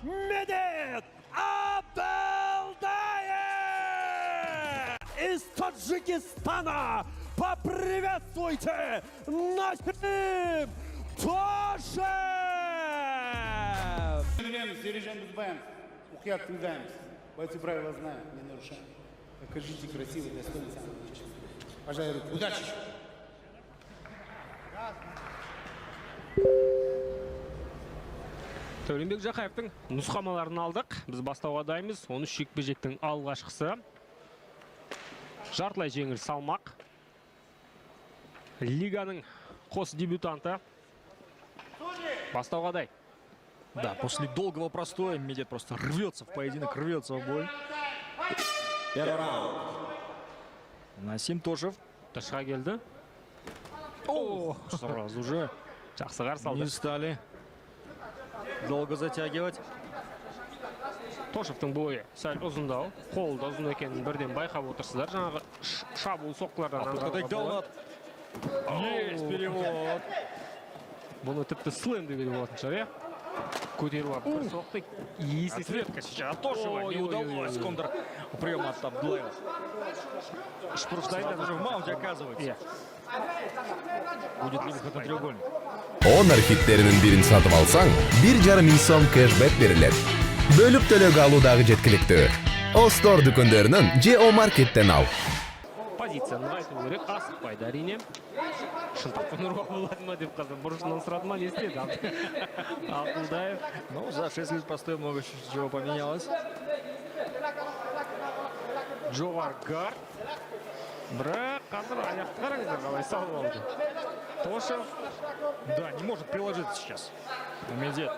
Медет Абдалдаев из Таджикистана. Поприветствуйте Насим Тошев! Режим сбавим, ухят тыңдаймыз. Бойцы правила знают, не нарушаем. Покажите красивый, достойный самый. Пожалуй, руку. Удачи! Төлембек Жақаевтың нұсқамаларын алдық. Біз бастауға дайынбыз. 13 жекпе-жектің алғашқысы. Жартылай жеңіл салмақ. Лиганың қос дебютанты. Бастауға дайын. Да, после долгого простоя Медет просто рвется в поединок, рвется в бой. Первый раунд. Насим Тошев. Тышқа келді. О, сразу же Жақсы қарсы алды. не стали долго затягивать. Тошевтың бойы сәл ұзындау. Қолы да ұзын екенін бірден байқап отырсыздар. Жаңағы шабуыл соққылардан Тейкдаун. Есть перевод. Бұны тіпті слэм деп болатын шығар, иә? Көтеріп алып бір соқты. Ответка сейчас от Тошева. Не удалось контр приема от Абдулаева. Сразу же в маунте оказывается. Будет ли выход на треугольник? Honor хиттеринин бирин сатып алсаң, 1,5 миң сом кэшбэк берилет. Бөлүп төлөөгө алуудагы жеткиликтүү. Остор дүкөндөрүнөн же О-маркеттен ал. Позицияны нығайту керек, асықпайды әрине. Шынтақпен ұруға болады ма деп қазір бұрышынан сұрады ма, не істеді Абдулдаев. Ну, за 6 лет постоя много чего поменялось. Жоғар гард. Бірақ қазір аяқты қараңыздар қалай салып алды. Тошев. Да, не может приложиться сейчас. Медет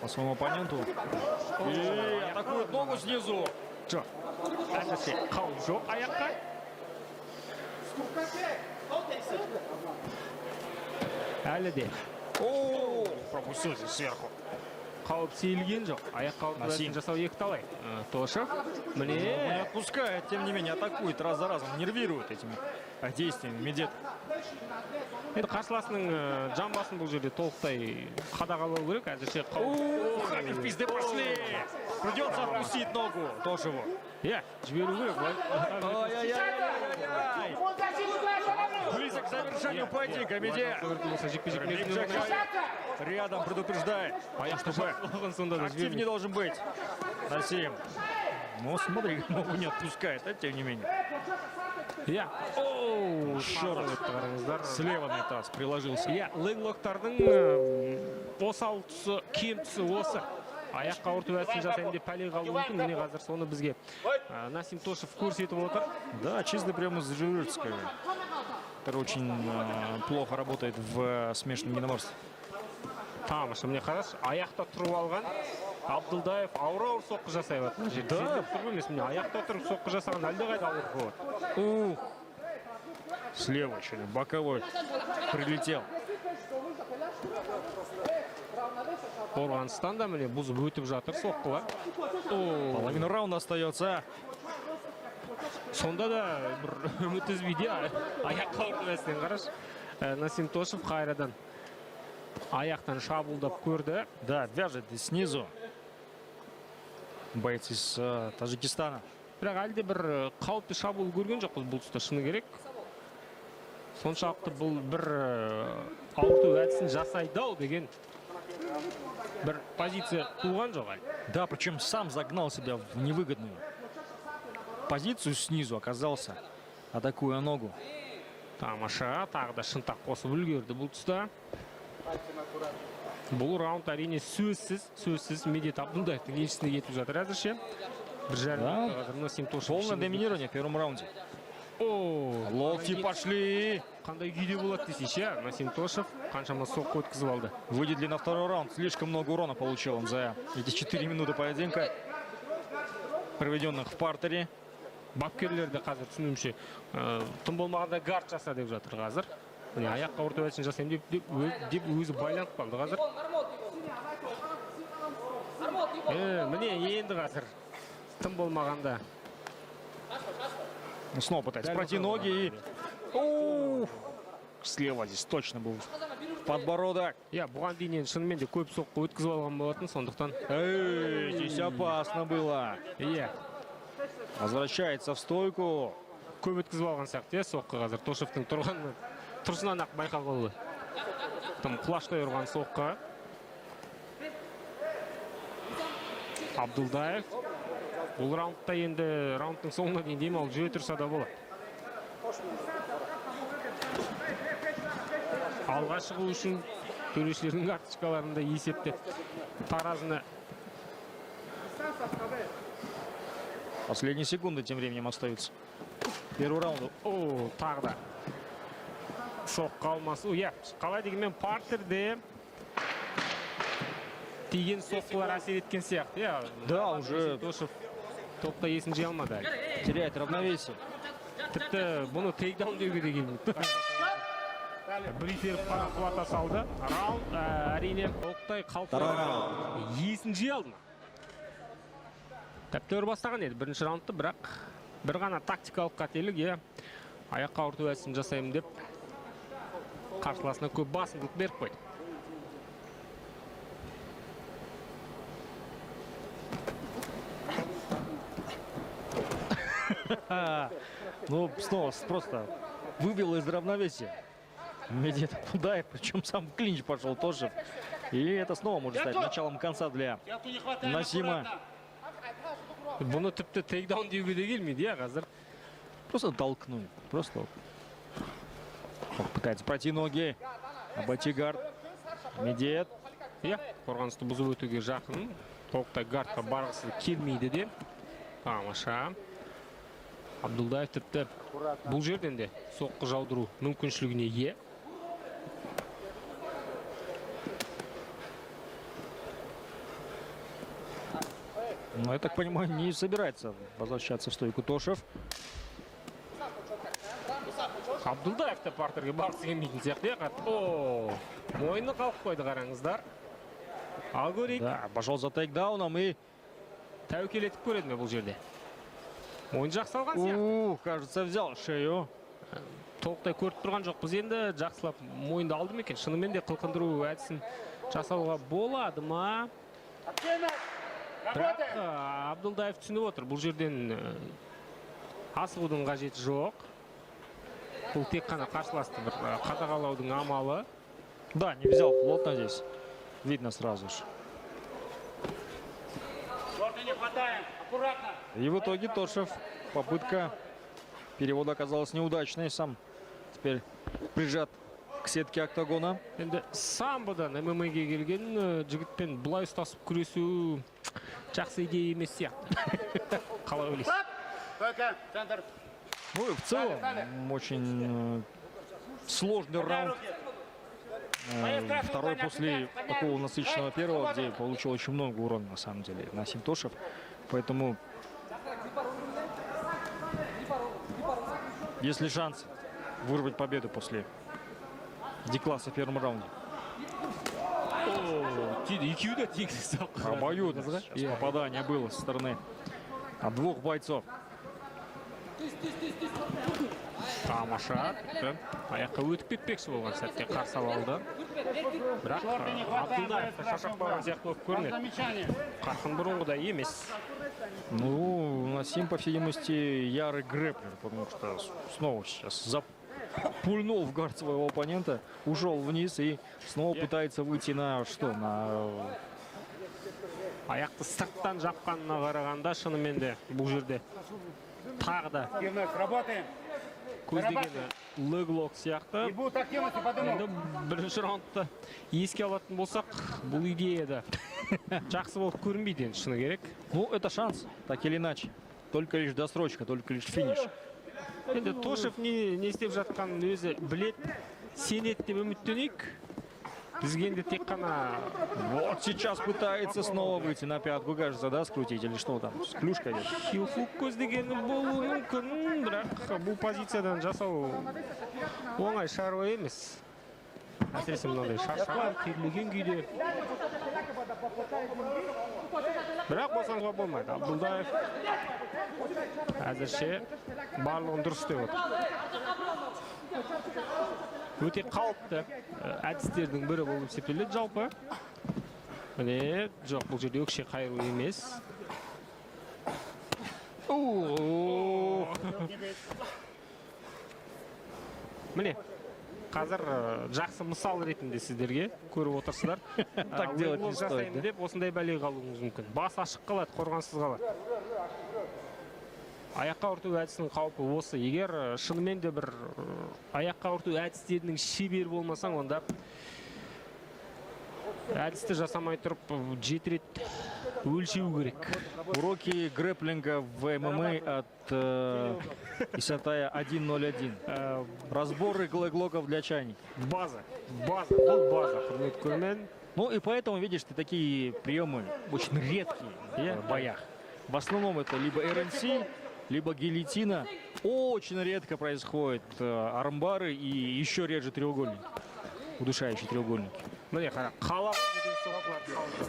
по своему оппоненту. И атакует ногу снизу. Жоқ. Әзірше қауіп жоқ аяққа. Әлі де. О, пропустил здесь сверху. Қауіп сейілген жоқ. Аяқ қауіп жасау екі талай. Тошев. Не отпускает, тем не менее, атакует раз за разом, нервирует этими действиями Медет. Енді қарсыласының жамбасын бұл жерде толықтай қадағалау керек. Әзірше қауіп. Хаммер пизды пошли. Придется отпустить ногу Тошеву. Иә, жіберу керек. Ай-яй-яй-яй-яй. Близок к завершению поединка. Медет. Рядом предупреждает, чтобы активнее должен быть Насим. Но смотри, ногу не отпускает, а тем не менее. Иә. Еще раз. Слева на таз приложился. Иә, лейнлоктардың осал тұсы, кем тұсы осы. Аяққа ұрту әсін жасайын деп пәле қалу мүмкін. Міне қазір соны бізге Насим Тошев көрсетіп отыр. Да, чисто прямо с Жирырской, который очень плохо работает в смешанном единоборстве. Тамаша, міне қараш, аяқта тұрып алған Абдулдаев ауыр соққы жасай отыр. Да, тұрып емес, міне аяқта тұрып соққы жасаған әлде қайда ауыр болады. Слева еще боковой прилетел. Қорғаныстан да міне бұзып өтіп жатыр соққылар. Половина раунда остается. Сонда да бір үміт үзбейді. Аяққа ұрту әсінен қараш. Насим Тошев қайрадан аяқтан шабуылдап көрді. Да, вяжет снизу. Боец из Таджикистана. Бірақ әлде бір қауіпті шабуыл көрген жоқпыз бұл тұста, шыны керек. Соншалықты бұл бір ауырту әдісін жасайды-ау деген бір позиция туған жоқ әлі. Да, причем сам загнал себя в невыгодную позицию снизу оказался, атакуя ногу. Тамаша, тағы да шынтақ қосып үлгерді бұл тұста. Бұл раунд әрине сөзсіз Медет Абдулдаевтың еншісіне кетіп жатыр әзірше. Полное доминирование в первом раунде. Локти пошли. Қандай күйде болады десейші, Насим Тошев қаншама соққы өткізіп алды. Выйдет ли на второй раунд? Слишком много урона получил он за эти 4 минуты поединка, проведенных в партере. Бапкерлерді қазір түсінуімше тым болмағанда гард жаса деп жатыр қазір. Міне аяққа ұрту әдісін жасайым деп өзі байланып қалды қазір. Міне енді қазір тым болмағанда. Снова пытается пройти ноги и... Слева здесь точно был подбородок. Бұған дейін шынымен де көп соққы өткізіп алған болатын, сондықтан. Здесь опасно было. Возвращается в стойку. Көп өткізіп алған сияқты, соққы қазір Тошевтің тұрсынан ақ байқалды. Тым құлаштай ұрған соққы. Абдулдаев. Бұл раундта енді раундтың соңына дейін демалып жүре тұрса да болады. Алға шығу үшін төрешілердің карточкаларында есепте таразыны. Последние секунды тем временем остаются. Первый раунд. О, тағы да. Соққы алмасы. Қалай дегенмен партерде тиген соққылар әсер еткен сияқты. Да, уже Тошев топта есін жей алмады. теряет равновесие. Тіпті бұны тейкдаун деуге де келмейді. Брифер қара құлата салды. Раунд әрине Оқтай қалпы есін жей алды. Тәпті өр бастаған еді бірінші раундты, бірақ бір ғана тактикалық қателік, аяққа ауырту әсін жасаймын деп қарсыласына көп басымдылық беріп қойды. Ну, снова просто вывел из равновесия. Медведь Абдулдаев, причем сам в клинч пошел тоже. И это снова может стать началом конца для Насима. Бұны тіпті тейкдаун деуге де келмейді, қазір. Просто толкнул. Просто пытается пройти ноги. Обойти гард. Медведь. Қорғанысты бұзып өтуге жақын. Толықтай гардқа барғысы келмейді де. Тамаша. Абдулдаев тіпті бұл жерден де соққы жаудыру мүмкіншілігіне ие. Ну, я так понимаю, не собирается возвращаться в стойку Тошев. Абдулдаев та партерге барғысы келмейтін сияқты. Мойны қалып қойды, қараңыздар. Ал көрейік. Да, пошел за тейкдауном и... Тәуекел етіп көреді ме бұл жерде? Мойын жақсы алған сияқты. Кажется, взял шею. Толықтай көріп тұрған жоқ. Біз енді жақсылап мойынды алды ма екен? Шынымен де қылқындыру әдісін жасауға болады ма? Бірақ Абдулдаев түсініп отыр. Бұл жерден асығудың қажеті жоқ. Бұл тек қана қарсыласты бір қадағалаудың амалы. Да, не взял плотно здесь. Видно сразу же. И в итоге Тошев, попытка перевода оказалась неудачной. Сам теперь прижат к сетке октагона. Енді самбодан ММА-ге келген жігітпен бұлай ұстасып күресу жақсы идея емес сияқты. Қалай ойлайсыз? Ну и в целом очень сложный раунд. Второй после такого насыщенного первого, где получил очень много урона на самом деле Насим Тошев. Поэтому есть ли шанс вырвать победу после Ди-класса в первом раунде? Обоюдно. Сейчас попадание было со стороны от двух бойцов. Тамаша. Аяққа өтіп кетпекші болған сәтте қарсы алды. Бірақ Абдулдаев шашақ болған сияқты болып көрінеді. Қарқын бұрынғыдай емес. Ну, Насим, по всей видимости, ярый грэплер, потому что снова сейчас пульнул в гард своего оппонента, ушел вниз и снова пытается выйти на что? На... Аяқты сырттан жапқанына қарағанда шынымен де бұл жерде тағы да көздегені леглок сияқты. Енді бірінші раундты еске алатын болсақ, бұл идеяда жақсы болып көрінбейді енді шыны керек. Ну, это шанс, так или иначе. Только лишь досрочка, только лишь финиш. Енді Тошев не істеп жатқанын өзі білет, сенет деп үміттенейік. Бізге енді тек қана... Вот сейчас пытается снова выйти на пятку, кажется, да, скрутить, или что там, с клюшкой. Хилфук көздегені болуы мүмкін, бірақ бұл позициядан жасау оңай шаруа емес. Әсіресе мынандай шаршаған, керілген күйде. Бірақ босануға болмайды. Абдулдаев әзірше барлығын дұрыс істеп отыр. Өте қауіпті әдістердің бірі болып есептеледі жалпы. Міне, жоқ, бұл жерде өкше қайыру емес. Міне, қазір жақсы мысал ретінде сіздерге көріп отырсыздар. Так делать не стоит, да? Деп осындай бәле қалуыңыз мүмкін. Бас ашық қалады, қорғансыз қалады. Аяққа ұрту әдісінің қаупі осы. Егер шынымен де бір аяққа ұрту әдістерінің шебер болмасаң, онда әдісті жасамай тұрып 7 рет өлшеу керек. Уроки грэпплинга в ММА от Исатая 101. Разборы глэглоков для чайников. База. Бұл база. Құрметті көрермен. Ну и поэтому, видишь, ты такие приемы очень редкие в боях. В основном это либо РНС, либо гильотина. Очень редко происходит армбары и еще реже треугольники. Удушающие треугольники. Міне, қалаған жерден соғақларды қалды.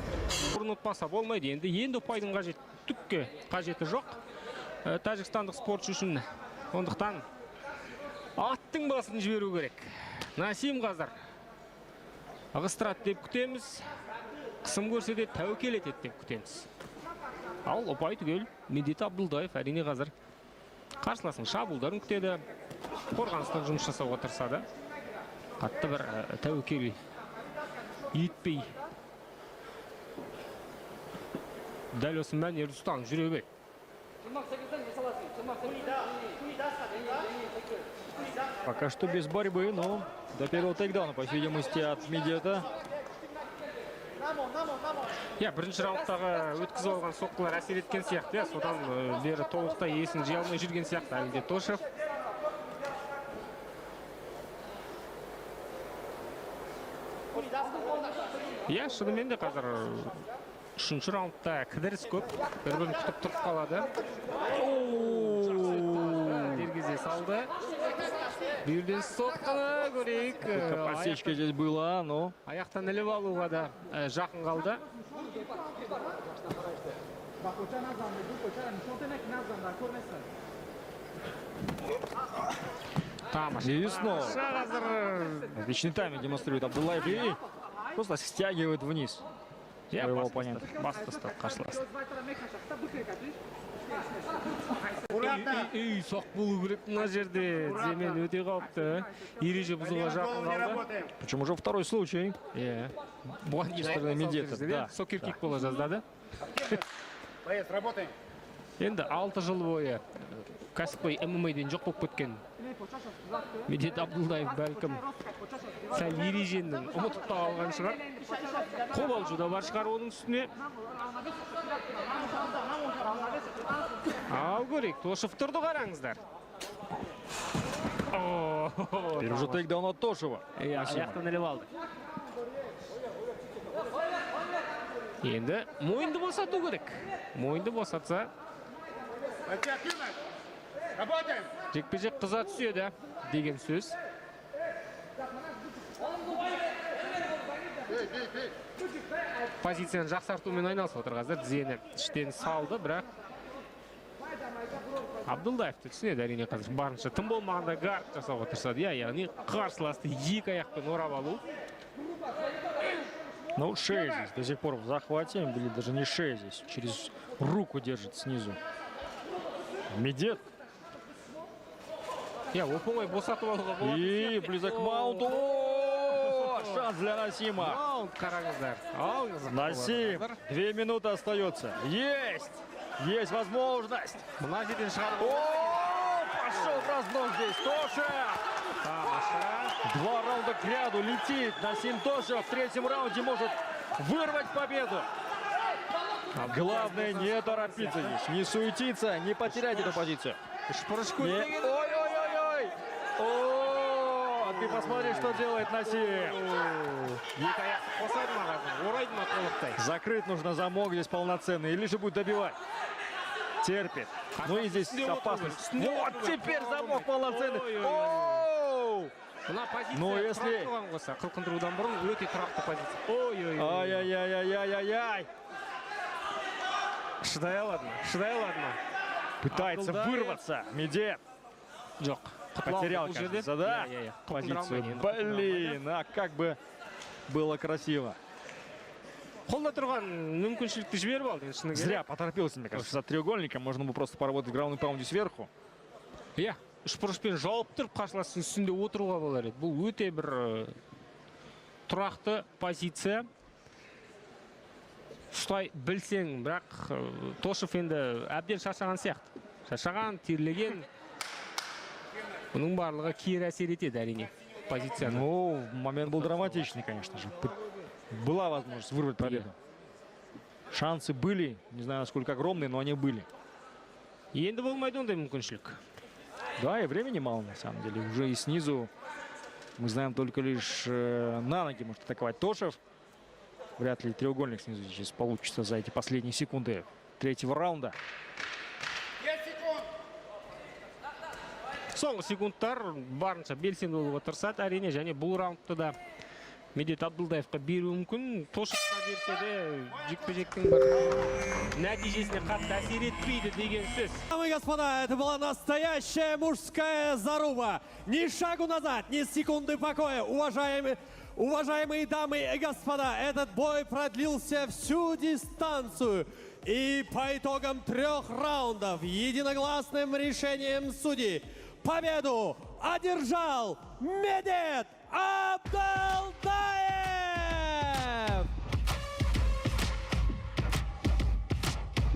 Бұрын ұтпаса болмайды. Енді ұпайдың түкке қажеті жоқ. Тәжікстандық спортшы үшін. Ондықтан аттың басын жіберу керек. Насим қазір ығыстырады деп күтеміз. Қысым көрсетеді, тәуекел етеді деп күтеміз. Ал ұпай түгел Медет Абдулдаев әрине қазір қарсыласының шабуылдарын күтеді. Қорғаныстан жұмыс жасауға тырысады. Қатты бір тәуекел етпей. Дәл осы мәнерді ұстаң жүре бер. Пока что без борьбы, но до первого тейкдауна, по видимости, от Медета. Бірінші раундтағы өткізіп алған соққылар әсер еткен сияқты. Содан бері толықтай есін жия алмай жүрген сияқты әлде Тошев. Шынымен де қазір үшінші раундта кідіріс көп. Бір-бірін күтіп тұрып қалады. Дергезе салды. Бүйірден соққыны көрейік. Подсечка здесь была, но... Аяқтан іліп алуға да жақын қалды. И снова. Отличный тайминг демонстрирует Абдуллаев и просто стягивает вниз своего оппонента. Басты ұстап қарсыласты. Соқ болу керек мына жерде. Земен өте қауіпті. Ереже бұзуға жақын қалды. Причем уже второй случай. Бұған стороны Медета. Сокер-кик бола жаздады. Боец, работаем. Енді 6 жыл бойы кәсіпқой ММА-ден жоқ болып кеткен Медет Абдулдаев бәлкім сәл ереженің ұмытып та алған шығар. Қобалжу да бар шығар оның үстіне. Ал көрейік, Тошев тұрды қараңыздар. Теперь уже тейкдаун от Тошева. Аяқтан іліп алды. Енді мойынды босату керек. Мойынды босатса жекпе-жек қыза түседі деген сөз. Позицияны жақсартумен айналысып отыр қазір. Тізені іштен салды, бірақ Абдулдаевты түсінеді әрине қазір барынша тым болмағанда гард жасауға тырысады. Яғни қарсыласты екі аяқпен орап алу. Ну, шея здесь до сих пор в захвате, или даже не шея здесь, через руку держит снизу. Медет. Оп-оңай босатып алуға болады. И близок к маунту. Шанс для Насима. Маунт қараңыздар. Насим, 2 минуты остается. Есть! Есть возможность. Мына жерден шығарып. Пошел в разнос здесь. Тошев. 2 раунда к ряду летит. Насим Тошев в 3-м раунде может вырвать победу. Главное не торопиться здесь, не суетиться, не потерять эту позицию. Ой-ой-ой-ой! О, ты посмотри, что делает Насим. Закрыть нужно замок здесь полноценный, или же будет добивать. Терпит. Ну и здесь опасность. Вот теперь замок полноценный. Ну если... Ой-ой-ой-ой-ой-ой. Шыдай алады ма? Пытается Абдулдаев. вырваться. Медет Жоқ. потерял, кажется, да? Позицию. Блин, а как бы было красиво. Қолда тұрған мүмкіншілікті жіберіп алды. енді шыны керек. Зря поторопился, мне кажется, с треугольником. Можно бы просто поработать в граунд паунде сверху. Иә, үшбұрышпен жауып тұрып қарсыластың үстінде отыруға болар еді. Бұл өте бір тұрақты позиция. Ұстай білсең, бірақ Тошев енді әбден шаршаған сияқты. Шаршаған, терлеген. Бұның барлығы кері әсер етеді әрине позицияны. Ну, момент был драматичный, конечно же. Была возможность вырвать победу. Шансы были, не знаю, насколько огромные, но они были. Енді болмайды ондай мүмкіншілік. Да, и времени мало, на самом деле. Уже и снизу мы знаем только лишь на ноги может атаковать Тошев. Вряд ли треугольник снизу сейчас получится за эти последние секунды третьего раунда. 10 секунд. Соңғы секундтар барынша белсенді болуға тырысады әрине, және бұл раундты да Медет Абдулдаевқа беруі мүмкін. Тошевқа берсе де жекпе-жектің бір нәтижесіне қатты әсер етпейді деген сөз. Дамы и господа, это была настоящая мужская заруба. Ни шагу назад, ни секунды покоя. Уважаемые дамы и господа, этот бой продлился всю дистанцию. И по итогам 3 раундов единогласным решением судей победу одержал Медет Абдулдаев.